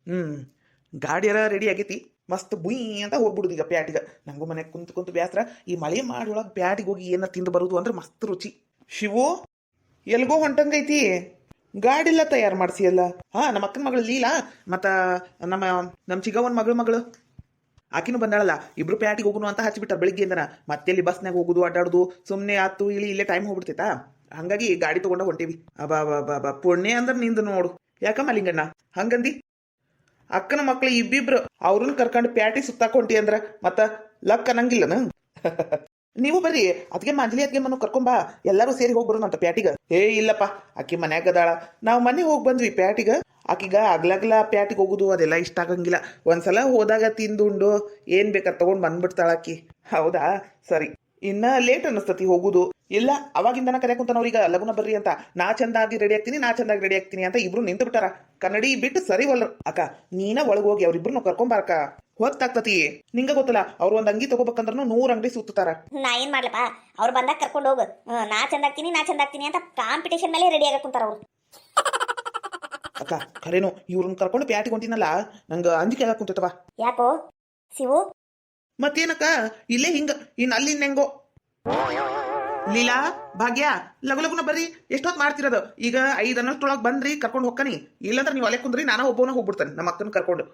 ಹ್ಮ್ ಗಾಡಿಯರ ready ಆಗೈತಿ. ಮಸ್ತ್ ಬುಯ್ ಅಂತ ಹೋಗ್ಬಿಡುದು ಈಗ ಪ್ಯಾಟಿಗೆ. ನಂಗೂ ಮನೆ ಕುಂತು ಕುಂತು ಬ್ಯಾಸ್ರ. ಈ ಮಳೆ ಮಾಡಿಯೊಳಗೆ ಪ್ಯಾಟಿಗೆ ಹೋಗಿ ಏನಾರ ತಿಂದು ಬರುದು ಅಂದ್ರೆ ಮಸ್ತ್ ರುಚಿ. ಶಿವು ಎಲ್ಗೋ ಹೊಂಟಂಗೈತಿ. ಗಾಡಿಲ್ಲ ತಯಾರು ಮಾಡಿಸಿಯಲ್ಲ. ಹಾ, ನಮ್ಮ ಅಕ್ಕನ ಮಗಳು ಲೀಲಾ ಮತ್ತ ನಮ್ಮ ನಮ್ಮ ಚಿಗವನ್ ಮಗಳು ಆಕಿನೂ ಬಂದಾಳಲ್ಲ. ಇಬ್ರು ಪ್ಯಾಟಿಗೆ ಹೋಗುನು ಅಂತ ಹಚ್ಚಿಬಿಟ್ಟಾರ ಬೆಳಿಗ್ಗೆಯಿಂದನ. ಮತ್ತೆಲ್ಲಿ ಬಸ್ನಾಗ ಹೋಗುದು ಅಡ್ಡಾಡುದು ಸುಮ್ಮನೆ ಆತು ಇಳಿ ಇಲ್ಲೇ ಟೈಮ್ ಹೋಗ್ಬಿಡ್ತೈತಾ. ಹಂಗಾಗಿ ಗಾಡಿ ತಗೊಂಡ ಹೊಂಟೇವಿ. ಅಬಾ ಬಾ ಬಾ ಬಾ ಪುಣ್ಯ ಅಂದ್ರೆ ನಿಂದು ನೋಡು. ಯಾಕಮ್ಮ ಲಿಂಗಣ್ಣ ಹಂಗಂದಿ? ಅಕ್ಕನ ಮಕ್ಳು ಇಬ್ಬಿಬ್ರು ಅವ್ರನ್ನ ಕರ್ಕೊಂಡು ಪ್ಯಾಟಿ ಸುತ್ತಾಕ್ ಹೊಂಟಿ ಅಂದ್ರ ಮತ್ತ ಲಕ್ ಅನ್ನಂಗಿಲ್ಲನ? ನೀವು ಬರ್ರಿ, ಅದಕ್ಕೆ ಮಂಜಲಿ ಅದಕ್ಕೆ ಮನು ಕರ್ಕೊಂಬಾ, ಎಲ್ಲರೂ ಸೇರಿ ಹೋಗಿ ಬರೋಣ ಅಂತ ಪ್ಯಾಟಿಗ. ಏ ಇಲ್ಲಪ್ಪ, ಆಕಿ ಮನ್ಯಾಗ ಅದಾಳ. ನಾವು ಮನೆ ಹೋಗಿ ಬಂದ್ವಿ ಪ್ಯಾಟಿಗ. ಆಕಿಗ ಆಗ್ಲಾಗ್ಲ ಪ್ಯಾಟಿಗೆ ಹೋಗುದು ಅದೆಲ್ಲ ಇಷ್ಟ ಆಗಂಗಿಲ್ಲ. ಒಂದ್ಸಲ ಹೋದಾಗ ತಿಂದುಂಡು ಏನ್ ಬೇಕಾದ್ ತಗೊಂಡ್ ಬಂದ್ಬಿಡ್ತಾಳ ಆಕಿ. ಹೌದಾ, ಸರಿ. ಇನ್ನ ಲೇಟ್ ಅನಿಸ್ತತಿ ಹೋಗುದು. ಇಲ್ಲ ಅವಾಗಿಂದನ ಕರೆಯ ಕುಂತಾನವ್ರೀಗ ಲಗುನ ಬರ್ರಿ ಅಂತ. ನಾ ಚಂದಾಗಿ ರೆಡಿ ಆಗ್ತೀನಿ ಅಂತ ಇಬ್ರು ನಿಂತು ಬಿಟ್ಟಾರ. ಕನ್ನಡಿ ಬಿಟ್ಟು ಸರಿ ಒಲ್ರು. ಅಕ್ಕ ನೀನ ಒಳಗ್ ಹೋಗಿ ಅವ್ರಿಬ್ರು ಕರ್ಕೊಂಬಾರಕ. ಹೊತ್ತಾಗ್ತತಿ. ನಿಂಗ ಗೊತ್ತಲ್ಲ, ಅವ್ರು ಒಂದ್ ಅಂಗಿ ತಗೋಬೇಕಂದ್ರೂ 100 ಅಂಗಡಿ ಸುತ್ತಾರ. ನಾ ಏನ್ ಮಾಡ್ಲಪ್ಪ, ಅವ್ರು ಬಂದಾಗ ಕರ್ಕೊಂಡು ಹೋಗು. ನಾ ಚಂದಾಗ್ತೀನಿ ಅಂತ ಕಾಂಪಿಟೇಷನ್ ಮೇಲೆ ರೆಡಿ ಆಗ ಕುಂತಾರ ಅವ್ರು. ಅಕ್ಕ ಖರೇನು ಇವ್ರನ್ನ ಕರ್ಕೊಂಡು ಪ್ಯಾಟಿಗೆ ಹೊಂಟಿನಲ್ಲ, ನಂಗ ಅಂಜಿಕೆ ಆಗ ಕುಂತೈತವ. ಯಾಕೋ ಶಿವು? ಮತ್ತೇನಕ್ಕ ಇಲ್ಲೇ ಹಿಂಗ, ಇನ್ ಅಲ್ಲಿಂದ ಹೆಂಗೋ. ಲೀಲಾ ಭಾಗ್ಯ ಲಗುನ ಬರ್ರಿ. ಎಷ್ಟೊತ್ ಮಾಡ್ತಿರೋದು? ಈಗ 5 ಅನ್ನಷ್ಟೊಳಗ್ ಬಂದ್ರಿ ಕರ್ಕೊಂಡು ಹೋಗ್ಕನಿ. ಇಲ್ಲಂದ್ರೆ ನೀವು ಅಲ್ಲೇ ಕುಂದ್ರಿ, ನಾನ ಒಬ್ಬವನ ಹೋಗ್ಬಿಡ್ತಾನೆ ನಮ್ಮ ಅಕ್ಕನ ಕರ್ಕೊಂಡು.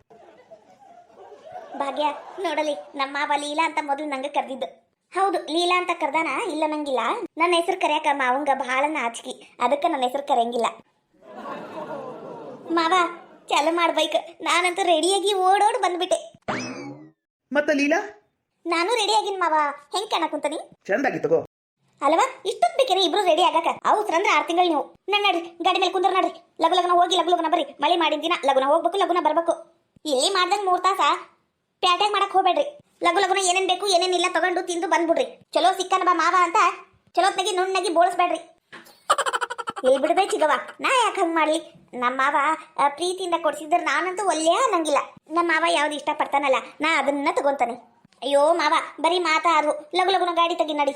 ಭಾಗ್ಯ ನೋಡಲಿ, ನಮ್ಮ ಮಾವ ಲೀಲಾ ಅಂತ ಮೊದಲು ನಂಗೆ ಕರೆದಿದ್ದು. ಹೌದು, ಲೀಲಾ ಅಂತ ಕರ್ದಾನ, ಇಲ್ಲ ನಂಗಿಲ್ಲ. ನನ್ನ ಹೆಸರು ಕರೆಯಕ ಮಾವಂಗ ಬಹಳ ನಾಚಿಕೆ, ಅದಕ್ಕೆ ನನ್ನ ಹೆಸರು ಕರೆಯಂಗಿಲ್ಲ. ಮಾವ ಚಾಲು ಮಾಡ್ಬೇಕು. ನಾನಂತೂ ರೆಡಿಯಾಗಿ ಓಡೋಡ್ ಬಂದ್ಬಿಟ್ಟೆ. ಮತ್ತ ಲೀಲಾ? ನಾನು ರೆಡಿ ಆಗಿನ್ ಮಾವ. ಹೆಂಗ್ ಕಾಣಕುಂತಾನಿ? ಚಂದಾಗಿ ತಗೋ ಅಲ್ವಾ? ಇಷ್ಟೊತ್ತು ಬೇಕೇನೆ ಇಬ್ರು ರೆಡಿ ಆಗಾಕ? ಅವಸರಂದ್ರೆ 6 ತಿಂಗಳು ನೀವು. ನನ್ನ ನಡ್ರಿ, ಗಾಡಿ ಮೇಲೆ ಕುಂದ್ರ ನಡ್ರಿ. ಲಗುನ ಹೋಗಿ ಲಗುನ ಬರ್ರಿ. ಮಳೆ ಮಾಡಿದ ದಿನ ಲಗುನ ಹೋಗ್ಬೇಕು, ಲಗುನ ಬರ್ಬೇಕು. ಇಲ್ಲಿ ಮಾಡ್ದಂಗ್ 3 ತಾಸ ಪ್ಯಾಟ್ಯಾಗ ಮಾಡಕ್ ಹೋಗ್ಬೇಡ್ರಿ. ಲಗುನ ಏನೇನ್ ಬೇಕು ಏನೇನಿಲ್ಲ ತಗೊಂಡು ತಿಂದು ಬಂದ್ಬಿಡ್ರಿ. ಚಲೋ ಸಿಕ್ಕನ ಬಾ ಮಾವ ಅಂತ ಚಲೋತ್ನಾಗಿ ನುಣ್ಣಾಗಿ ಬೋಳಿಸ್ಬೇಡ್ರಿ. ಇಲ್ಲಿ ಬಿಡ್ಬೇ ಚಿಗವ, ನಾ ಯಾಕೆ ಹಂಗೆ ಮಾಡ್ಲಿ? ನಮ್ಮ ಮಾವ ಪ್ರೀತಿಯಿಂದ ಕೊಡ್ಸಿದ್ರೆ ನಾನಂತೂ ಒಲ್ಲೆ ಅನ್ನಂಗಿಲ್ಲ. ನಮ್ಮ ಮಾವ ಯಾವ್ದು ಇಷ್ಟ ಪಡ್ತಾನಲ್ಲ, ನಾ ಅದನ್ನ ತಗೊಂತಾನೆ. ಅಯ್ಯೋ ಮಾವ ಬರೀ ಮಾತಾರು. ಲಗುನ ಗಾಡಿ ತೆಗಿ ನಡಿ,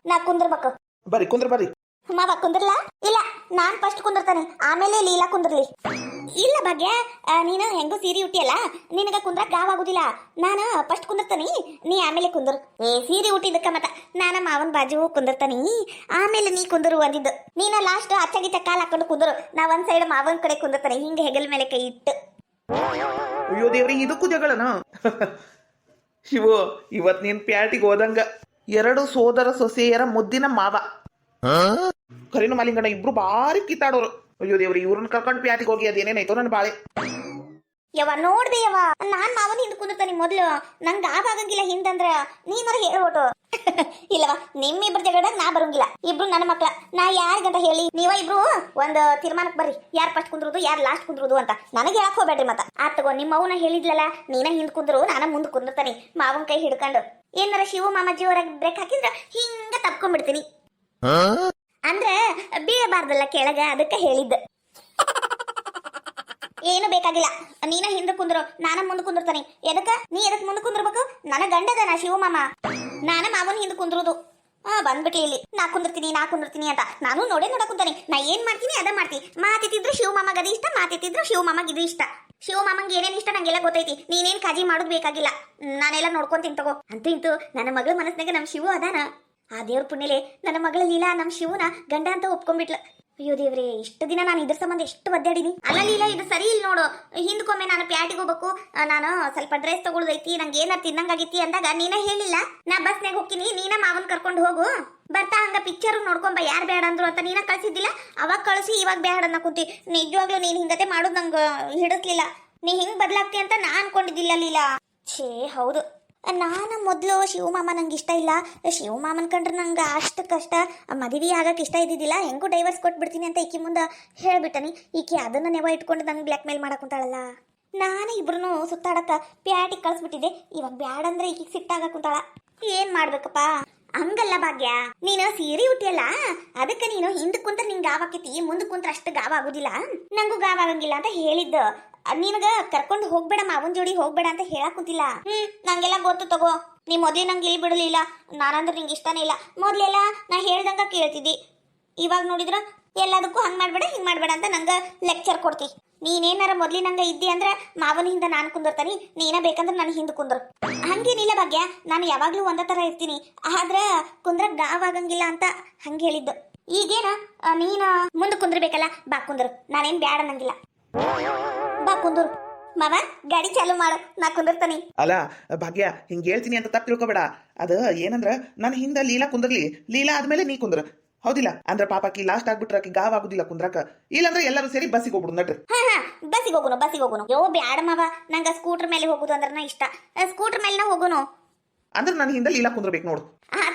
ನಾ ಕುಂದ್ರಬೇಕು. ಬರ್ರಿ ಬರ್ರಿ. ಮಾವ ಕುಂದ್ರಲ್ಲ? ಇಲ್ಲ, ನಾನ್ ಫಸ್ಟ್ ಕುಂದಿರ್ತಾನೆ, ಆಮೇಲೆ ಲೀಲಾ ಕುಂದ್ರಲಿ. ಇಲ್ಲ ಭಾಗ್ಯ, ನೀನು ಹೆಂಗೋ ಸೀರೆ ಉಟ್ಟಿಯಲ್ಲ, ನಿನಗ ಕುಂದ್ರಕ್ ಗಾವ್ ಆಗುದಿಲ್ಲ. ನಾನು ಫಸ್ಟ್ ಕುಂದಿರ್ತಾನಿ, ನೀ ಆಮೇಲೆ ಕುಂದ್ರು. ಸೀರೆ ಉಟ್ಟಿದ್ದಕ್ಕ ಮತ್ತ ನಾನ ಮಾವನ್ ಬಾಜು ಕುಂದಿರ್ತಾನಿ, ಆಮೇಲೆ ನೀ ಕುಂದರು ಅಂದಿದ್ದು. ನೀನ ಲಾಸ್ಟ್ ಅಚ್ಚಗಿಚ್ಚ ಕಾಲ್ ಹಾಕೊಂಡು ಕುಂದ್ರು, ನಾ ಒಂದ್ ಸೈಡ್ ಮಾವನ್ ಕಡೆ ಕುಂದಿರ್ತಾನೆ, ಹಿಂಗ ಹೆಗಲ್ ಮೇಲೆ ಕೈ ಇಟ್ಟು. ಅಯ್ಯೋ ದೇವ್ರಿ, ಇದಕ್ಕೂ ಜಗಳನ? ಶಿವು, ಇವತ್ ನೀನ್ ಪ್ಯಾಟಿಗೆ ಹೋದಂಗ 2 ಸೋದರ ಸೊಸೆಯರ ಮುದ್ದಿನ ಮಾವ. ಕರೀನು ಮಾಲಿಂಗಣ್ಣ ಇಬ್ರು ಬಾರಿ ಕಿತ್ತಾಡೋರು. ಅಯ್ಯೋ ದೇವ್ರಿ, ಇವ್ರನ್ನ ಕರ್ಕೊಂಡು ಪ್ಯಾಟಿಗೆ ಹೋಗಿ ಅದೇನೇನಾಯ್ತೋ ನನ್ನ ಬಾಳೆ. ಯವ್ವ ನೋಡ್ಬೇ ಯವ್ವ, ನಾನ್ ಮಾವನ್ ಹಿಂದ್ ಕುಂದಿರ್ತಾನೆ ಮೊದ್ಲು. ನಂಗೆ ಆಗಂಗಿಲ್ಲ ಹಿಂದಂದ್ರ ನೀನಾರ ಹೇಳ್ಬಿಟ್ಟು. ಇಲ್ಲವಾ, ನಿಮ್ಮಿಬ್ರು ಜಗಳ ನಾ ಬರಂಗಿಲ್ಲ. ಇಬ್ರು ನನ್ನ ಮಕ್ಳ, ನಾ ಯಾರಿಗಂತ ಹೇಳಿ? ನೀವ ಇಬ್ರು ಒಂದು ತೀರ್ಮಾನಕ್ಕೆ ಬರ್ರಿ, ಯಾರು ಫಸ್ಟ್ ಕುಂದ್ರುದು ಯಾರು ಲಾಸ್ಟ್ ಕುಂದ್ರುದು ಅಂತ. ನನಗೆ ಹೇಳಕ್ ಹೋಗ್ಬೇಡ್ರಿ. ಮತ್ತ ಆತ್ ತಗೋ, ನಿಮ್ಮ ಅವ್ವನ ಹೇಳಿದ್ಲಲ್ಲ, ನೀನ ಹಿಂದ್ ಕುಂದ್ರು ನಾನ ಮುಂದ್ ಕುಂದಿರ್ತಾನೆ ಮಾವನ್ ಕೈ ಹಿಡ್ಕೊಂಡು. ಏನಾರ ಶಿವ ಮಾಮಾಜಿ ಹೊರಗೆ ಬ್ರೇಕ್ ಹಾಕಿದ್ರ ಹಿಂಗ ತಪ್ಕೊಂಡ್ಬಿಡ್ತೀನಿ. ಅಂದ್ರೆ ಬೀಳಬಾರ್ದಲ್ಲ ಕೆಳಗ, ಅದಕ್ಕೆ ಹೇಳಿದ್ದ. ಏನು ಬೇಕಾಗಿಲ್ಲ, ನೀನ ಹಿಂದೆ ಕುಂದ್ರು, ನಾನ ಮುಂದೆ ಕುಂದಿರ್ತಾನೆ. ನೀ ಎದಕ್ ಮುಂದೆ ಕುಂದಿರ್ಬೇಕು? ನನ್ನ ಗಂಡದನ ಶಿವ ಮಾಮ, ನಾನ ಮಾವನ್ ಹಿಂದೆ ಕುಂದ್ರುದು. ಬಂದ್ಬಿಟ್ಲಿ ಇಲ್ಲಿ, ನಾ ಕುಂದಿರ್ತೀನಿ ಅಂತ. ನಾನು ನೋಡಕ್ ಕುಂತಾನೆ, ನಾ ಏನ್ ಮಾಡ್ತೀನಿ ಅದ ಮಾಡ್ತೀನಿ. ಮಾತಿದ್ರು ಶಿವ ಮಾಮಗ ಅದು ಇಷ್ಟ, ಮಾತಿದ್ರು ಶಿವ ಮಾಮಗ ಇದು ಇಷ್ಟ. ಶಿವ ಮಾಮಂಗೆ ಏನೇನ್ ಇಷ್ಟ ನಂಗೆಲ್ಲ ಗೊತ್ತೈತಿ. ನೀನೇನ್ ಕಾಜಿ ಮಾಡೋದ್ ಬೇಕಾಗಿಲ್ಲ, ನಾನೆಲ್ಲ ನೋಡ್ಕೊಂತೀನಿ ತಗೋ. ಅಂತೂ ಇಂತೂ ನನ್ನ ಮಗಳ ಮನಸ್ನಾಗ ನಮ್ ಶಿವ ಅದಾನ. ಆ ದೇವ್ರ ಪುಣ್ಯಲೆ ನನ್ನ ಮಗಳ ಲೀಲಾ ನಮ್ ಶಿವನ ಗಂಡ ಅಂತ ಒಪ್ಕೊಂಡ್ಬಿಟ್ಲ. ಅಯ್ಯೋ ದೇವ್ರೆ, ಇಷ್ಟು ದಿನ ನಾನು ಇದ್ರ ಸಂಬಂಧ ಎಷ್ಟು ಒದ್ದಾಡಿನಿ. ಅಲ್ಲ ಲೀಲಾ, ಇದು ಸರಿ ಇಲ್ಲ ನೋಡು. ಹಿಂದ್ಕೊಮ್ಮೆ ನಾನು ಪ್ಯಾಟಿಗೆ ಹೋಗ್ಬೇಕು, ನಾನು ಸ್ವಲ್ಪ ಡ್ರೆಸ್ ತಗೊಳ್ದೈತಿ, ನಂಗೆ ಏನಾರ ತಿನ್ನಂಗಾಗೈತಿ ಅಂದಾಗ ನೀನ ಹೇಳಿಲ್ಲ. ನಾ ಬಸ್ನಾಗ ಹೋಗ್ತೀನಿ, ನೀನ ಮಾವನ್ ಕರ್ಕೊಂಡು ಹೋಗು, ಬರ್ತಾ ಹಂಗ ಪಿಕ್ಚರ್ ನೋಡ್ಕೊಂಬ. ಯಾರು ಬೇಡ ಅಂದ್ರು ಅಂತ ನೀನ ಕಳ್ಸಿದ್ದಿಲ್ಲ. ಅವಾಗ ಕಳಿಸಿ ಇವಾಗ ಬೇಡ ಅನ್ನ ಕುಂತಿ. ನಿಜವಾಗ್ಲೂ ನೀನ್ ಹಿಂಗತೆ ಮಾಡೋದು ನಂಗೆ ಹಿಡಿಸ್ಲಿಲ್ಲ. ನೀ ಹಿಂಗ್ ಬದ್ಲಾಗ್ತಿ ಅಂತ ನಾ ಅನ್ಕೊಂಡಿದ್ದಿಲ್ಲ ಲೀಲಾ. ಛೇ ಹೌದು, ನಾನು ಮೊದಲು ಶಿವಮಾಮ ನಂಗೆ ಇಷ್ಟ ಇಲ್ಲ. ಶಿವಮಾಮನ್ ಕಂಡ್ರೆ ನಂಗೆ ಅಷ್ಟು ಕಷ್ಟ, ಮದುವೆ ಆಗಕ್ಕೆ ಇಷ್ಟ ಇದ್ದಿದ್ದಿಲ್ಲ. ಹೆಂಗೂ ಡೈವರ್ಸ್ ಕೊಟ್ಬಿಡ್ತೀನಿ ಅಂತ ಈಕಿ ಮುಂದೆ ಹೇಳ್ಬಿಟ್ಟನಿ. ಈಕಿ ಅದನ್ನು ನೆವ ಇಟ್ಕೊಂಡು ನಂಗೆ ಬ್ಲ್ಯಾಕ್ ಮೇಲ್ ಮಾಡಕ್ಕುಂತಾಳಲ್ಲ. ನಾನು ಇಬ್ರು ಸುತ್ತಾಡಕ್ಕ ಪ್ಯಾಟಿಗೆ ಕಳಿಸ್ಬಿಟ್ಟಿದ್ದೆ. ಇವಾಗ ಬ್ಯಾಡಂದ್ರೆ ಈಕಿಗೆ ಸಿಟ್ಟಾಗ ಕುಂತಾಳ. ಏನ್ ಮಾಡ್ಬೇಕಪ್ಪ? ಹಂಗಲ್ಲ ಭಾಗ್ಯ, ನೀನು ಸೀರೆ ಉಟ್ಟಿಯಲ್ಲ, ಅದಕ್ಕೆ ನೀನು ಹಿಂದ್ ಕುಂತ್ರ ನಿಂಗೆ ಗಾವ್ ಆಕೈತಿ, ಮುಂದ್ ಕುಂತ್ರ ಅಷ್ಟು ಗಾವ್ ಆಗುದಿಲ್ಲ. ನಂಗೂ ಗಾವ್ ಆಗಂಗಿಲ್ಲ ಅಂತ ಹೇಳಿದ್ದು. ನಿನಗ ಕರ್ಕೊಂಡು ಹೋಗ್ಬೇಡ, ಮಾವನ್ ಜೋಡಿ ಹೋಗ್ಬೇಡ ಅಂತ ಹೇಳಕ್ ಕುಂತಿಲ್ಲ. ನಂಗೆಲ್ಲ ಗೊತ್ತು ತಗೋ. ನೀ ಮೊದ್ಲೇ ನಂಗೆ ಇಲ್ಲಿ ಬಿಡಲಿಲ್ಲ, ನಾನಂದ್ರೆ ನಿಂಗೆ ಇಷ್ಟನೇ ಇಲ್ಲ. ಮೊದ್ಲೆಲ್ಲ ನಾ ಹೇಳ್ದಂಗ ಕೇಳ್ತಿದ್ದಿ, ಇವಾಗ ನೋಡಿದ್ರ ಎಲ್ಲದಕ್ಕೂ ಹಂಗ್ ಮಾಡ್ಬೇಡ ಹಿಂಗ್ ಮಾಡ್ಬೇಡ ಅಂತ ನಂಗೆ ಲೆಕ್ಚರ್ ಕೊಡ್ತಿ. ನೀನೇನಾರ ಮೊದ್ಲಿನಂಗ ಇದ್ದಿ ಅಂದ್ರ ಮಾವನ ಹಿಂದ ನಾನು ಕುಂದಿರ್ತಾನಿ, ನೀನ ಬೇಕಂದ್ರ ನನ್ನ ಹಿಂದ ಕುಂದ್ರು. ಹಂಗೇನಿಲ್ಲ ಭಾಗ್ಯ, ನಾನು ಯಾವಾಗ್ಲೂ ಒಂದ ತರ ಇರ್ತೀನಿ, ಆದ್ರ ಕುಂದ್ರಕ್ ಗಾವಾಗಂಗಿಲ್ಲ ಅಂತ ಹಂಗ ಹೇಳಿದ್ದು. ಈಗೇನ ನೀನ ಮುಂದೆ ಕುಂದ್ರಬೇಕಲ್ಲ, ಬಾ ಕುಂದ್ರು, ನಾನೇನ್ ಬ್ಯಾಡ ಅನ್ನಂಗಿಲ್ಲ, ಬಾ ಕುಂದ್ರು. ಮಾವ ಗಾಡಿ ಚಾಲು ಮಾಡು, ನಾ ಕುಂದಿರ್ತಾನಿ. ಅಲ್ಲ ಭಾಗ್ಯ, ಹಿಂಗ್ ಹೇಳ್ತೀನಿ ಅಂತ ತಪ್ಪು ತಿಳ್ಕೊಬೇಡ. ಅದ ಏನಂದ್ರ ನನ್ನ ಹಿಂದ ಲೀಲಾ ಕುಂದ್ರಲಿ, ಲೀಲಾ ಆದ್ಮೇಲೆ ನೀ ಕುಂದ್ರ, ಹೌದಿಲ್ಲ? ಅಂದ್ರ ಪಾಪಕಿ ಲಾಸ್ಟ್ ಆಗ್ಬಿಟ್ರ ಆಕಿ ಗಾವ್ ಆಗುದಿಲ್ಲ ಕುಂದ್ರಕ. ಇಲ್ಲಾಂದ್ರೆ ಎಲ್ಲರೂ ಸೇರಿ ಬಸ್ಸಿಗೆ ಹೋಗ್ಬಿಡು ನಡ್ರಿ. ಹಾ ಬಸ್ಸಿಗೆ ಹೋಗುನು. ಯೋ ಬ್ಯಾಡ ಮಾವ, ನಂಗ ಸ್ಕೂಟರ್ ಮೇಲೆ ಹೋಗುದು ಅಂದ್ರ ಇಷ್ಟ, ಸ್ಕೂಟರ್ ಮೇಲೆ ಹೋಗುನು. ಅಂದ್ರೆ ನನ್ನ ಹಿಂದ ಲೀಲಾ ಕುಂದ್ರಬೇಕು ನೋಡು.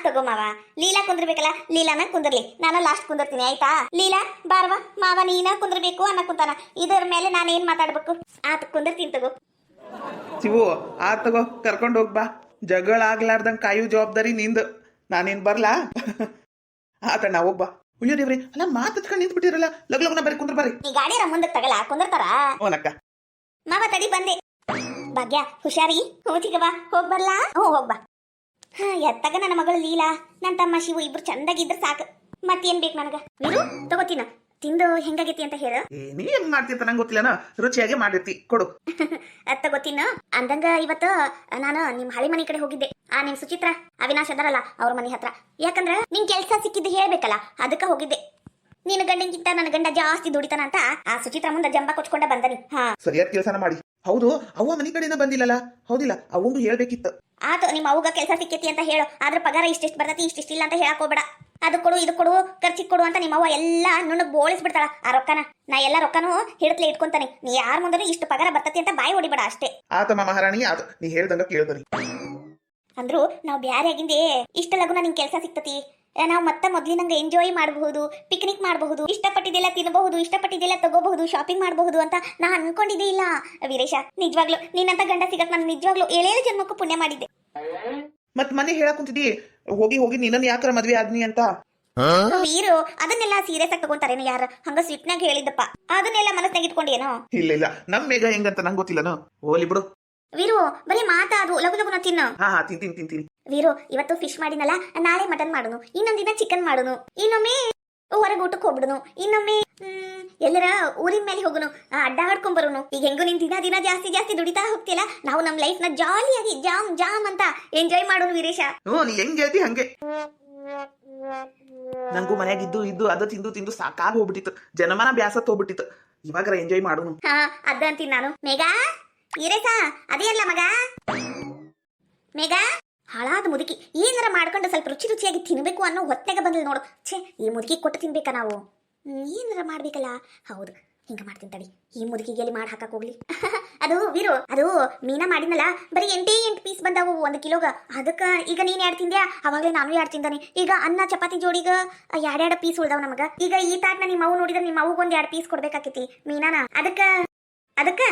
ತಗೋ ಮಾವ, ಲೀಲಾ ಕುಂದ್ರಬೇಕಲ್ಲ, ಲೀಲಾನ ಕುಂದ್ರಲಿ, ನಾನು ಲಾಸ್ಟ್ ಕುಂದಿರ್ತೀನಿ ಆಯ್ತಾ? ಲೀಲಾ ಬಾರವಾ, ಮಾವ ನೀನ ಕುಂದ್ರಬೇಕು ಅನ್ನ ಕುಂತಾನ, ಇದರ ಮೇಲೆ ನಾನು ಏನ್ ಮಾತಾಡ್ಬೇಕು? ಕುಂದಿರ್ತೀನಿ ತಗೋ. ಶಿವು ಆತ್ ತಗೋ, ಕರ್ಕೊಂಡ್ ಹೋಗ್ಬಾ. ಜಗಳ ಆಗ್ಲಾರ್ದಂಗ್ ಕಾಯು ಜವಾಬ್ದಾರಿ ನಿಂದ, ನಾನೇನ್ ಬರ್ಲಾ? ಆತಣ್ಣ ಹೋಗ್ಬಾ. ಅಯ್ಯೋ ದೇವ್ರಿ, ಅಲ್ಲ ಮಾತಾಡ್ಕೊಂಡು ನಿಂತ್ ಬಿಟ್ಟಿರಲ್ಲ, ಲಗ್ನ ಬರ್ರಿ ಕುಂದ್ರ ಬರ್ರಿ. ಈ ಗಾಡಿಯರ ಮುಂದಕ್ಕೆ ತಗಲ್ಲ, ಕುಂದಿರ್ತಾರ? ಓನಕ್ಕ ಮಾವ ತಡಿ ಬಂದೆ. ಭಾಗ್ಯ ಹುಷಾರಿ, ಹೋಚಿಗ ಬಾ, ಹೋಗ್ ಬರ್ಲಾ? ಹೋಗ್ಬಾ. ಎತ್ತಾಗ ನನ್ನ ಮಗಳು ಲೀಲಾ, ನನ್ನ ತಮ್ಮ ಶಿವು ಇಬ್ರು ಚಂದಾಗಿದ್ರ ಸಾಕು, ಮತ್ತೇನ್ ಬೇಕು ನನಗ? ವೀರು ತಗೋತೀನ, ತಿಂದು ಹೆಂಗಾಗೈತಿ ಅಂತ ಹೇಳ. ನೀ ಹೆಂಗ್ ಮಾಡ್ತಿರ್ತ ನಂಗೆ ಗೊತ್ತಿಲ್ಲನ, ರುಚಿಯಾಗಿ ಮಾಡಿರ್ತಿ, ಕೊಡು. ತಗೋತೀನ ಅಂದಂಗ. ಇವತ್ತು ನಾನು ನಿಮ್ ಹಳಿ ಮನೆ ಕಡೆ ಹೋಗಿದ್ದೆ, ನಿಮ್ ಸುಚಿತ್ರ ಅವಿನಾಶ್ ಅದಾರಲ್ಲ ಅವ್ರ ಮನೆ ಹತ್ರ. ಯಾಕಂದ್ರ ನಿನ್ ಕೆಲ್ಸ ಸಿಕ್ಕಿದ್ದು ಹೇಳ್ಬೇಕಲ್ಲ, ಅದಕ್ಕ ಹೋಗಿದ್ದೆ. ನಿನ್ನ ಗಂಡಂಗಿಂತ ನನ್ನ ಗಂಡ ಜಾಸ್ತಿ ದುಡಿತಾನ ಅಂತ ಆ ಸುಚಿತ್ರ ಮುಂದೆ ಜಂಬ ಕೊಚ್ಕೊಂಡ ಬಂದನಿ. ಸರಿಯಾದ ಕೆಲಸನ ಮಾಡಿ. ಹೌದು, ಅವ್ವ ಮನೆ ಕಡೆನ ಬಂದಿಲ್ಲಲ್ಲ, ಹೌದಿಲ್ಲ? ಅವಂದು ಹೇಳ್ಬೇಕಿತ್ತು. ಆತು, ನಿಮ್ಮ ಅವ್ಗ ಕೆಲಸ ಸಿಕ್ಕೈತಿ ಅಂತ ಹೇಳು, ಆದ್ರ ಪಗಾರ ಇಷ್ಟಿಷ್ಟು ಬರ್ತೈತಿ ಇಷ್ಟಿಷ್ಟಿಲ್ಲ ಅಂತ ಹೇಳಕ್ ಹೋಗ್ಬೇಡ. ಅದು ಕೊಡು ಇದು ಕೊಡು ಖರ್ಚಿಗೆ ಕೊಡು ಅಂತ ನಿಮ್ಮವ್ವ ಎಲ್ಲ ನುಣ್ಣಗ್ ಬೋಳಿಸ್ಬಿಡ್ತಾಳ ಆ ರೊಕ್ಕನ. ನಾ ಎಲ್ಲ ರೊಕ್ಕನು ಹಿಡಿತ್ಲೆ ಇಟ್ಕೊಂತಾನೆ, ನೀ ಯಾರ ಮುಂದೆ ಇಷ್ಟು ಪಗಾರ ಬರ್ತತಿ ಅಂತ ಬಾಯಿ ಹೊಡಿಬೇಡ ಅಷ್ಟೇ. ಆತಮ್ಮ ಮಹಾರಾಣಿ, ಆತು, ನೀ ಹೇಳ್ದಂಗ ಕೇಳ್ದನಿ. ಅಂದ್ರು ನಾವು ಬ್ಯಾರೆ ಆಗಿಂದೇ ಇಷ್ಟ ಲಗುನ ನಿಂಗೆ ಕೆಲಸ ಸಿಕ್ತತಿ, ನಾವು ಮತ್ತೆ ಮೊದ್ಲಿನಂಗ ಎಂಜಾಯ್ ಮಾಡಬಹುದು, ಪಿಕ್ನಿಕ್ ಮಾಡಬಹುದು, ಇಷ್ಟಪಟ್ಟಿದ್ದೆಲ್ಲ ತಿನ್ನಬಹುದು, ಇಷ್ಟಪಟ್ಟಿದ್ದೆಲ್ಲ ತಗೋಬಹುದು, ಶಾಪಿಂಗ್ ಮಾಡಬಹುದು ಅಂತ ನಾ ಅನ್ಕೊಂಡಿದ್ದೇ ಇಲ್ಲ. ವೀರೇಶ, ನಿಜವಾಗ್ಲು ನಿನ್ನಂತ ಗಂಡ ಸಿಗಕ್ ನಾನು ನಿಜವಾಗ್ಲು 7 ಜನ್ಮಕ್ಕೂ ಪುಣ್ಯ ಮಾಡಿದ್ದೆ. ಮತ್ ಮನೆ ಹೇಳಕ್ ಕುಂತಿದ್ದಿ, ಹೋಗಿ ಹೋಗಿ ನಿನ್ನ ಯಾಕರ ಮದ್ವೆ ಆದ್ನಿ ಅಂತ. ವೀರು ಅದನ್ನೆಲ್ಲ ಸೀರಿಯಸ್ ಆಗಿ ತಗೊಂತಾರೇನು ಯಾರ? ಹಂಗ ಸಿಟ್ನಾಗ ಹೇಳಿದ್ದಪ್ಪ, ಅದನ್ನೆಲ್ಲ ಮನಸ್ನಾಗ ಇಟ್ಕೊಂಡೇನೋ? ಇಲ್ಲ ನಮ್ ಮೇಘ ಹೆಂಗಂತ ನಂಗೆ ಗೊತ್ತಿಲ್ಲನು, ಹೋಲಿ ಬಿಡು. ವೀರು ಬರೀ ಮಾತಾಡು, ಲಗು ಲಗುನ ತಿನ್ನು. ತಿಂತೀನಿ. ವೀರು ಇವತ್ತು ಫಿಶ್ ಮಾಡಿನಲ್ಲ, ನಾಳೆ ಮಟನ್ ಮಾಡುನು, ಇನ್ನೊಂದಿನ ಚಿಕನ್ ಮಾಡುನು, ಇನ್ನೊಮ್ಮೆ ಹೊರಗೆ ಊಟಕ್ಕೆ ಹೋಗ್ಬಿಡುನು, ಇನ್ನೊಮ್ಮೆ ಎಲ್ಲರ ಊರಿನ ಮೇಲೆ ಹೋಗುನು, ಅಡ್ಡಾಡ್ಕೊಂಡ್ ಬರುನು. ಈಗ ಹೆಂಗು ನಿನ್ ದಿನ ಜಾಸ್ತಿ ದುಡಿತಾ ಹೋಗ್ತಿಲ್ಲ, ನಾವು ನಮ್ ಲೈಫ್ ನ ಜಾಲಿಯಾಗಿ ಜಾಮ್ ಅಂತ ಎಂಜಾಯ್ ಮಾಡೋನು ವೀರೇಶ. ನೀ ಹೆಂಗ್ ಹೇಳ್ತಿ ಹಂಗೆ. ನಂಗೂ ಮನ್ಯಾಗ ಇದ್ದು ಅದು ತಿಂದು ಸಾಕಾಗಿ ಹೋಗ್ಬಿಟ್ಟಿತ್ತು, ಜನಮನ ಬ್ಯಾಸತ್ ಹೋಗ್ಬಿಟ್ಟಿತ್ತು. ಇವಾಗ ಎಂಜಾಯ್ ಮಾಡೋನು. ಅದ ಅಂತೀನಿ ನಾನು. ಮೇಘಾ, ವೀರೇಶ ಅದೇ ಅಲ್ಲ ಮಗ. ಮೇಘಾ ಹಾಳಾದ ಮುದುಕಿ, ಏನಾರ ಮಾಡ್ಕೊಂಡು ಸ್ವಲ್ಪ ರುಚಿಯಾಗಿ ತಿನ್ಬೇಕು ಅನ್ನೋ ಹೊತ್ತೆಗೆ ಬಂದಿಲ್ಲ ನೋಡು. ಛೇ, ಈ ಮುದುಕಿ ಕೊಟ್ಟು ತಿನ್ಬೇಕಾ ನಾವು? ಏನಾರ ಮಾಡ್ಬೇಕಲ್ಲ. ಹೌದು, ಹಿಂಗ ಮಾಡ್ತೀನಿ ತಡಿ, ಈ ಮುದುಕಿಗೆ ಎಲ್ಲಿ ಮಾಡಿ ಹಾಕಕ್ ಹೋಗ್ಲಿ. ಅದು ವೀರು, ಅದು ಮೀನಾ ಮಾಡಿನಲ್ಲ, ಬರೀ 8 ಪೀಸ್ ಬಂದಾವು 1 ಕಿಲೋಗ. ಅದಕ್ಕ ಈಗ ನೀನ್ 2 ತಿಂದ್ಯಾ, ಅವಾಗಲೇ ನಾನು 2 ತಿಂದಾನೆ. ಈಗ ಅನ್ನ ಚಪಾತಿ ಜೋಡಿಗ 2 ಪೀಸ್ ಉಳ್ದಾವ್ ನಮಗ. ಈಗ ಈ ತಾಟ್ನ ನಿಮ್ಮ ಅವು ನೋಡಿದ್ರೆ ನಿಮ್ಮ ಅವ್ಗೊಂದ್ 2 ಪೀಸ್ ಕೊಡ್ಬೇಕಾಕೈತಿ ಮೀನಾನ. ಅದಕ್ಕ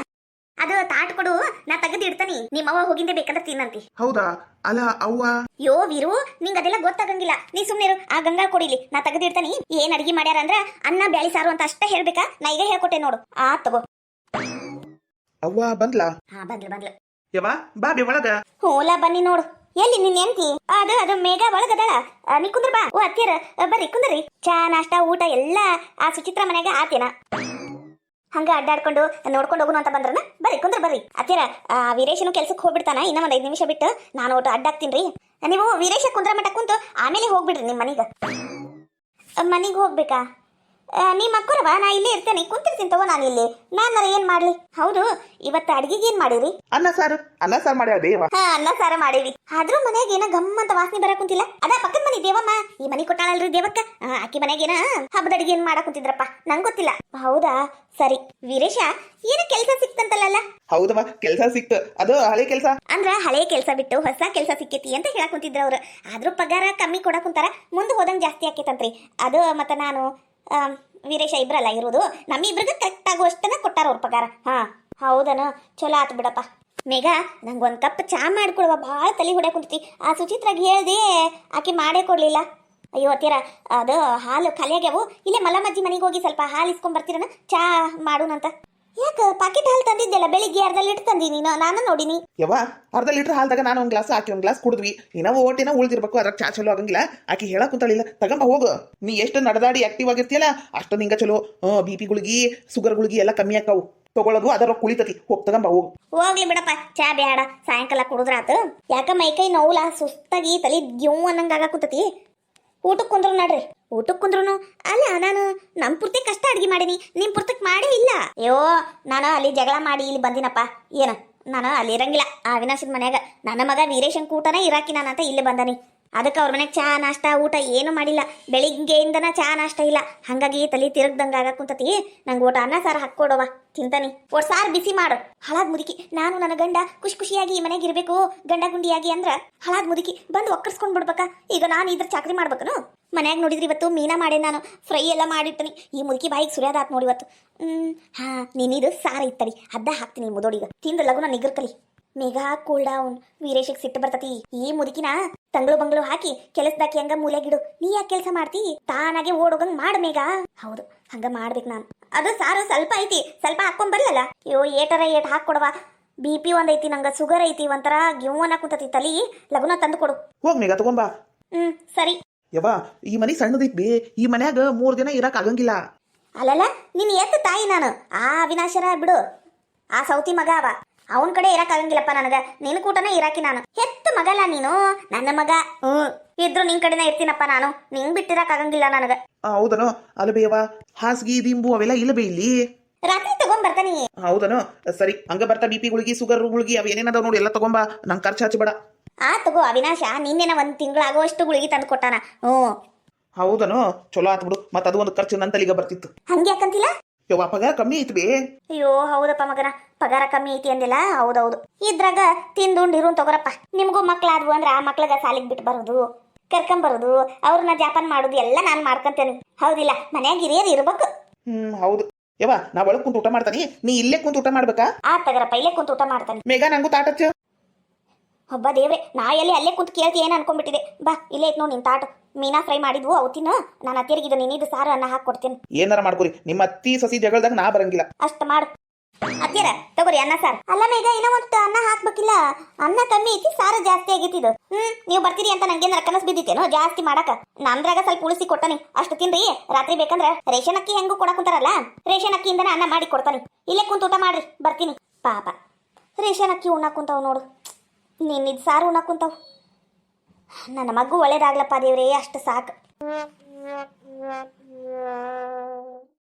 ಅದು ತಾಟ್ ಕೊಡು, ನಾ ತೆಗೆದು ಇಡ್ತಾನಿ, ನಿಮ್ಮವ್ವ ಹೋಗಿಂದೆ ಬೇಕಂದ್ರೆ ತಿನ್ನಂತಿ. ಹೌದಾ? ಅಲ್ಲ ಅವ್ವ. ಯೋ ವೀರು, ನಿಂಗ ಅದೆಲ್ಲ ಗೊತ್ತಾಗಂಗಿಲ್ಲ, ನೀ ಸುಮ್ನಿರು. ಆ ಗಂಗಾ ಕೊಡಿಲಿ, ನಾ ತೆಗೆದು ಇಡ್ತಾನಿ. ಏನ್ ಅಡಿಗೆ ಮಾಡ್ಯಾರ ಅಂದ್ರ ಅನ್ನ ಬ್ಯಾಳಿ ಸಾರು ಅಂತ ಅಷ್ಟೇ ಹೇಳ್ಬೇಕಾ? ನಾ ಈಗ ಹೇಳ್ಕೊಟ್ಟೆ ನೋಡು. ತಗೋ. ಅವ್ವ ಬಂದ್ಲಾ? ಬಂದ್ಲು. ಯವ್ವ ಬಾಬಿ ಒಳಗ. ಹೂಲ ಬನ್ನಿ ನೋಡು. ಎಲ್ಲಿ ನಿನ್ ಎಂತಿ? ಅದು ಮೇಘ ಒಳಗದಾಳ, ನೀ ಕುಂದ್ರ ಬಾ. ಅತ್ತಿಯರ ಬರ್ರಿ ಕುಂದ್ರಿ. ಚಾ ನಾಷ್ಟ ಊಟ ಎಲ್ಲ ಆ ಸುಚಿತ್ರ ಮನ್ಯಾಗ ಆತೇನ. ಹಂಗ ಅಡ್ಡಾಡ್ಕೊಂಡು ನೋಡ್ಕೊಂಡು ಹೋಗುನು ಅಂತ ಬಂದ್ರನ? ಬರ್ರಿ ಕುಂದ್ರ ಬರ್ರಿ. ಅತ್ತಿಯರ ವೀರೇಶನು ಕೆಲ್ಸಕ್ಕೆ ಹೋಗ್ಬಿಡ್ತಾನ, ಇನ್ನ ಒಂದ್ 5 ನಿಮಿಷ ಬಿಟ್ಟು ನಾನು ಒಟ್ಟು ಅಡ್ಡಾಕ್ತೀನ್ರಿ. ನೀವು ವೀರೇಶ ಕುಂದ್ರ ಮಟ್ಟ ಕುಂತು ಆಮೇಲೆ ಹೋಗ್ಬಿಡ್ರಿ ನಿಮ್ ಮನಿಗೆ ಹೋಗ್ಬೇಕಾ? ನಿಮ್ಮ ಅಕ್ಕರವ, ನಾ ಇಲ್ಲೇ ಇರ್ತೇನೆ, ಕುಂತಿರ್ತೀನಿ ತಗೋ. ನಾನು ಇಲ್ಲಿ ನಾನು ಏನ್ ಮಾಡ್ಲಿ? ಹೌದು, ಇವತ್ತು ಅಡ್ಗಿಗೆ ಏನ್ ಮಾಡಿರಿ? ಅನ್ನ ಸಾರು ಮಾಡ್ಯಾಳ ದೇವ. ಅನ್ನ ಸಾರು ಮಾಡೇವಿ. ಆದ್ರೂ ಮನ್ಯಾಗ ಏನ ಗಮ್ಮಂತ ವಾಸನೆ ಬರ ಕುಂತಿಲ್ಲ. ಅದ ಪಕ್ಕದ ಮನಿ ದೇವಮ್ಮ, ಈ ಮನಿ ಕೊಟ್ಟಾಳಲ್ರಿ ದೇವಕ್ಕ, ಆಕಿ ಮನ್ಯಾಗ ಏನ ಹಬ್ಬದ ಅಡಿಗೆ ಏನ್ ಮಾಡಕ್ ಕುಂತಿದ್ರಪ್ಪ, ನಂಗೆ ಗೊತ್ತಿಲ್ಲ. ಹೌದಾ, ಸರಿ. ವೀರೇಶ ಏನ ಕೆಲ್ಸ ಸಿಕ್ತಂತಲ್ಲ? ಹೌದವ, ಕೆಲ್ಸ ಸಿಕ್ತು. ಅದು ಹಳೆ ಕೆಲ್ಸ ಅಂದ್ರ ಹಳೆ ಕೆಲ್ಸ ಬಿಟ್ಟು ಹೊಸ ಕೆಲ್ಸ ಸಿಕ್ಕೇತಿ ಅಂತ ಹೇಳಕ್ ಕುಂತಿದ್ರ ಅವ್ರು. ಆದ್ರೂ ಪಗಾರ ಕಮ್ಮಿ ಕೊಡಕ್ ಕುಂತಾರ, ಮುಂದೆ ಹೋದಂಗ್ ಜಾಸ್ತಿ ಆಕೇತಂತ್ರಿ. ಅದು ಮತ್ತ ನಾನು ವೀರೇಶ ಇಬ್ರಲ್ಲ ಇರೋದು, ನಮ್ಮಿಬ್ರಿಗೆ ಕರೆಕ್ಟ್ ಆಗುವಷ್ಟನ್ನ ಕೊಟ್ಟಾರ ಅವ್ರ ಪಗಾರ. ಹೌದನ, ಚಲೋ ಆತ್ ಬಿಡಪ್ಪ. ಮೇಘ, ನಂಗೊಂದ್ ಕಪ್ ಚಾ ಮಾಡ್ಕೊಡುವ, ಭಾಳ ತಲೆ ಹೊಡ್ಯಾಕ್ ಕುಂತೈತಿ. ಆ ಸುಚಿತ್ರಾಗ ಹೇಳ್ದೆ, ಆಕೆ ಮಾಡೇ ಕೊಡ್ಲಿಲ್ಲ. ಅಯ್ಯೋ ಅತ್ತೀರ, ಅದು ಹಾಲು ಖಾಲಿ ಆಗ್ಯಾವು. ಇಲ್ಲೇ ಮಲ್ಲಮ್ಮಜ್ಜಿ ಮನೆಗೆ ಹೋಗಿ ಸ್ವಲ್ಪ ಹಾಲು ಇಸ್ಕೊಂಡ್ ಬರ್ತೀರನ, ಚಾ ಮಾಡೋಣಂತ. ಯಾಕ ಪಾಕೆಟ್ ಹಾಲು ತಂದಿದ್ದೆಲ್ಲ ಬೆಳಿಗ್ಗೆ 1/2 ಲೀಟರ್ ತಂದೀನಿ, ನಾನು ನೋಡಿನಿ. ಯವ್ವ, 1/2 ಲೀಟರ್ ಹಾಲ್ದಾಗ ನಾನು 1 ಗ್ಲಾಸ್ ಹಾಕಿ 1 ಗ್ಲಾಸ್ ಕುಡಿದ್ವಿ. ಇನ್ನೂ ಓಟಿನ ಉಳ್ದಿರ್ಬೇಕು, ಅದ್ರ ಚಾ ಚಲೋ ಆಗಂಗಿಲ್ಲ. ಆಕಿ ಹೇಳಕ್ ಕುಂತಾಳಿಲ್ಲ, ತಗೊಂಬ ಹೋಗು. ನೀ ಎಷ್ಟು ನಡೆದಾಡಿ ಆಕ್ಟಿವ್ ಆಗಿರ್ತೀಯಲ್ಲ ಅಷ್ಟು ನಿಂಗ ಚಲೋ. BP ಗುಳಿಗಿ ಶುಗರ್ ಗುಳಿಗಿ ಎಲ್ಲ ಕಮ್ಮಿ ಆಕಾವು. ತಗೊಳ್ಳೋದು ಅದರ ಕುಳಿತತಿ ಹೋಗ್ ತಗೊಂಬ ಹೋಗು. ಹೋಗ್ಲಿ ಬಿಡಪ್ಪ, ಚಾ ಬೇಡ, ಸಾಯಂಕಾಲ ಕುಡಿದ್ರಾತು. ಯಾಕ ಮೈಕೈ ನೋವುಲ ಸುಸ್ತಾಗಿ ತಲೆ ಗ್ಯೂ ಅನ್ನಂಗ ಕೂತತಿ. ಊಟಕ್ಕೆ ಕುಂದ್ರು ನಡ್ರಿ. ಊಟಕ್ಕೆ ಕುಂದ್ರು ಅಲ್ಲ, ನಾನು ನಮ್ ಪೂರ್ತಿ ಕಷ್ಟ ಅಡ್ಗೆ ಮಾಡೀನಿ, ನಿಮ್ ಪೂರ್ತಕ್ ಮಾಡೇ ಇಲ್ಲ. ಅಯ್ಯೋ, ನಾನು ಅಲ್ಲಿ ಜಗಳ ಮಾಡಿ ಇಲ್ಲಿ ಬಂದಿನಪ್ಪ. ಏನು, ನಾನು ಅಲ್ಲಿ ಇರಂಗಿಲ್ಲ ಆ ಅವಿನಾಶದ ಮನ್ಯಾಗ. ನನ್ನ ಮಗ ವೀರೇಶನ್ ಕೂಟನ ಇರಾಕಿ ನಾನು ಅಂತ ಇಲ್ಲಿ ಬಂದನಿ. ಅದಕ್ಕೆ ಅವ್ರ ಮನೆಗೆ ಚಾ ನಾಷ್ಟ ಊಟ ಏನು ಮಾಡಿಲ್ಲ. ಬೆಳಿಗ್ಗೆಯಿಂದನ ಚಾ ನಾಷ್ಟ ಇಲ್ಲ. ಹಂಗಾಗಿ ತಲೆ ತಿರುಗ್ದಂಗ ಆಗ ಕುಂತತಿ. ನಂಗೆ ಊಟ ಅನ್ನ ಸಾರು ಹಾಕೊಡವ, ತಿಂತಾನಿ. ಒಟ್ಟು ಸಾರು ಬಿಸಿ ಮಾಡು. ಹಳಾದ್ ಮುದುಕಿ ನಾನು ನನ್ನ ಗಂಡ ಖುಷಿಯಾಗಿ ಈ ಮನೆಗೆ ಇರಬೇಕು ಗಂಡ ಗುಂಡಿಯಾಗಿ ಅಂದ್ರ ಹಳಾದ್ ಮುದುಕಿ ಬಂದು ಒಕ್ಕರ್ಸ್ಕೊಂಡ್ ಬಿಡ್ಬೇಕಾ? ಈಗ ನಾನು ಇದ್ರ ಚಾಕ್ರಿ ಮಾಡ್ಬೇಕನು? ಮನ್ಯಾಗ ನೋಡಿದ್ರಿ ಇವತ್ತು ಮೀನಾ ಮಾಡೇ, ನಾನು ಫ್ರೈ ಎಲ್ಲ ಮಾಡಿಟ್ಟಿನಿ. ಈ ಮುದುಕಿ ಬಾಯಿಗೆ ಸುರಿಯೋದಾತ್ ನೋಡಿ ಇವತ್ತು. ಹಾ, ನೀನಿದು ಸಾರು ಇತ್ತಡಿ, ಅದ್ದ ಹಾಕ್ತೀನಿ ಮುದೋಡಿಗ. ತಿಂದು ಲಗುನ ನಿಗರ್ಕಲಿ. Megha cool down. ವೀರೇಶಿಗೆ ಸಿಟ್ಟು ಬರ್ತತಿ. ಈ ಮುದುಕಿನ ತಂಗಳು ಬಂಗಳು ಹಾಕಿ ಕೆಲಸದಾಕಿ ಹಂಗ ಮೂಲೆಗಿಡು. ನೀ ಯಾಕೆ ಕೆಲಸ ಮಾಡ್ತಿ? ತಾನಾಗೆ ಓಡೋಗಂಗ್ ಮಾಡ ಮೇಘ. ಹೌದು, ಹಂಗ ಮಾಡ್ಬೇಕು ನಾನು. ಅದು ಸಾರು ಸ್ವಲ್ಪ ಐತಿ, ಸ್ವಲ್ಪ ಹಾಕೊಂಡ್ ಬರ್ಲಲ್ಲ. ಅಯ್ಯೋ, ಏಟರ ಏಟ್ ಹಾಕೊಡವ. BP ಒಂದೈತಿ, ನಂಗ ಶುಗರ್ ಐತಿ, ಒಂಥರ ಗಿವ್ವನ್ನ ಕುಂತತಿ ತಲಿ. ಲಗುನ ತಂದು ಕೊಡು. ಹೋಗ್ ಮೇಘ ತಗೊಂಬಾ. ಸರಿ. ಯವ್ವ, ಈ ಮನಿ ಸಣ್ಣದೈತ್ ಬಿ. ಈ ಮನ್ಯಾಗ 3 ದಿನ ಇರಕ್ ಆಗಂಗಿಲ್ಲ. ಅಲ್ಲಲ್ಲ, ನೀನ್ ಎತ್ತ ತಾಯಿ ನಾನು. ಆ ಅವಿನಾಶರ ಬಿಡು, ಆ ಸೌತಿ ಮಗ ಅವ. ಅವನ್ ಕಡೆ ಇರಕ್ ಆಗಂಗಿಲ್ಲಪ್ಪ ನನಗ. ನಿನ್ ಕೂಟನ ಇರಾಕಿ ನಾನು. ಹೆತ್ತ ಮಗಲ್ಲ ನೀನು, ನನ್ನ ಮಗ. ಇದ್ರು ನಿನ್ ಕಡೆನ ಇರ್ತೀನಪ್ಪ ನಾನು. ನಿಂಗ್ ಬಿಟ್ಟಿರಕ್ ಆಗಂಗಿಲ್ಲ ನನಗ. ಹೌದನೋ? ಅಲ್ಲ ಬೇಯವ್ವ, ಹಾಸಿಗೆ ದಿಂಬು ಅವೆಲ್ಲ ಇಲ್ಲ ಬೇ ಇಲ್ಲಿ. ರಾತ್ರಿ ತಗೊಂಡ್ ಬರ್ತಾನಿ. ಹೌದನೋ? ಸರಿ, ಹಂಗ ಬರ್ತಾ BP ಗುಳಿಗಿ, ಶುಗರ್ ಗುಳಿಗಿ ಅವ್ ಏನೇನದಾವ್ ನೋಡಿ ಎಲ್ಲ ತಗೊಂಬಾ. ನಂಗೆ ಖರ್ಚು ಹಚ್ಚಬೇಡ. ತಗೋ ಅವಿನಾಶ, ನಿನ್ನೆನ 1 ತಿಂಗಳಾಗೋಷ್ಟು ಗುಳಿಗೆ ತಂದು ಕೊಟ್ಟಾನ. ಹೌದನೋ? ಚಲೋ ಆತ್ ಬಿಡು. ಮತ್ತ ಅದು ಒಂದು ಖರ್ಚು ನನ್ನ ತಲೆಗೆ ಬರ್ತಿತ್ತು. ಹಂಗೆ ಯಾಕಂತಿಲ್ಲ? ಯವ್ವ, ಪಗಾರ ಕಮ್ಮಿ ಐತಿ ಬೇ. ಅಯ್ಯೋ ಹೌದಪ್ಪ ಮಗನ, ಪಗಾರ ಕಮ್ಮಿ ಐತಿ ಅಂದಿಲ್ಲ. ಹೌದೌದು. ಇದ್ರಾಗ ತಿಂದುಂಡಿರು ತಗೋರಪ್ಪ. ನಿಮ್ಗೂ ಮಕ್ಳಾದ್ವು ಅಂದ್ರ ಆ ಮಕ್ಳಗ ಸಾಲಿಗೆ ಬಿಟ್ಟು ಬರೋದು, ಕರ್ಕೊಂಬರೋದು, ಅವ್ರನ್ನ ಜಾಪಾನ್ ಮಾಡೋದು ಎಲ್ಲ ನಾನು ಮಾಡ್ಕೊಂತೇನೆ. ಹೌದಿಲ್ಲ? ಮನ್ಯಾಗ ಹಿರಿಯರು ಇರ್ಬೇಕು. ಹೌದು. ಯವ್ವ, ನಾ ಒಳಗ್ ಕುಂತ ಊಟ ಮಾಡ್ತಾನಿ, ನೀ ಇಲ್ಲೇ ಕುಂತ ಊಟ ಮಾಡ್ಬೇಕಾ? ತಗರಪ್ಪ, ಇಲ್ಲೇ ಕುಂತ ಊಟ ಮಾಡ್ತಾನೆ. ಮೇಘ, ನಂಗೂ ತಾಟ ಹಚ್ಚು. ಒಬ್ಬ ದೇವ್ರೆ, ನಾ ಎಲ್ಲಿ ಅಲ್ಲೇ ಕುಂತ ಕೇಳ್ತಿ ಏನ್ ಅನ್ಕೊಂಡ್ಬಿಟ್ಟಿದೆ. ಬಾ, ಇಲ್ಲೇ ಐತ್ ನೋಡಿ ನಿನ್ ತಾಟ. ಮೀನಾ ಫ್ರೈ ಮಾಡಿದ್ವು ಅವತ್ತಿನ. ನಾನು ಅತ್ತಿಯರ್ಗಿದ್ದು ನಿನ್ನಿದು ಸಾರು ಅನ್ನ ಹಾಕೊಡ್ತೇನೆ. ಏನಾರ ಮಾಡ್ಕೊರಿ, ನಿಮ್ಮ ಅತ್ತಿ ಸಸಿ ಜಗಳದಾಗ ನಾ ಬರಂಗಿಲ್ಲ. ಅಷ್ಟ ಮಾಡು ಅತ್ತಿಯರ. ತಗೋರಿ ಅನ್ನ ಸಾರು. ಅಲ್ಲ ಮೇಘ, ಇನ್ನೂ ಒಂದು ಅನ್ನ ಹಾಕ್ಬೇಕಿಲ್ಲ? ಅನ್ನ ಕಮ್ಮಿ ಐತಿ, ಸಾರು ಜಾಸ್ತಿ ಆಗೈತಿದು. ನೀವು ಬರ್ತೀರಿ ಅಂತ ನಂಗೇನಾರ ಕನಸು ಬಿದ್ದಿತ್ತೇನೋ ಜಾಸ್ತಿ ಮಾಡಕ? ನಮ್ದ್ರಾಗ ಸ್ವಲ್ಪ ಉಳಿಸಿ ಕೊಡ್ತಾನೆ, ಅಷ್ಟು ತಿನ್ರಿ. ರಾತ್ರಿ ಬೇಕಂದ್ರ ರೇಷನ್ ಅಕ್ಕಿ ಹೆಂಗೂ ಕೊಡಕುಂತಾರಲ್ಲ, ರೇಷನ್ ಅಕ್ಕಿಯಿಂದನ ಅನ್ನ ಮಾಡಿ ಕೊಡ್ತಾನೆ. ಇಲ್ಲೇ ಕುಂತ ಊಟ ಮಾಡ್ರಿ, ಬರ್ತೀನಿ. ಪಾಪ ರೇಷನ್ ಅಕ್ಕಿ ಉಣ್ಣಾಕ್ ಕುಂತಾವ್ ನೋಡು, ನಿನ್ನಿದ್ ಸಾರು ಉಣ್ಣಾಕ್ ಕುಂತಾವ್. ನನ್ನ ಮಗು ಒಳ್ಳೇದಾಗ್ಲಪ್ಪ ದೇವ್ರೇ, ಅಷ್ಟು ಸಾಕು.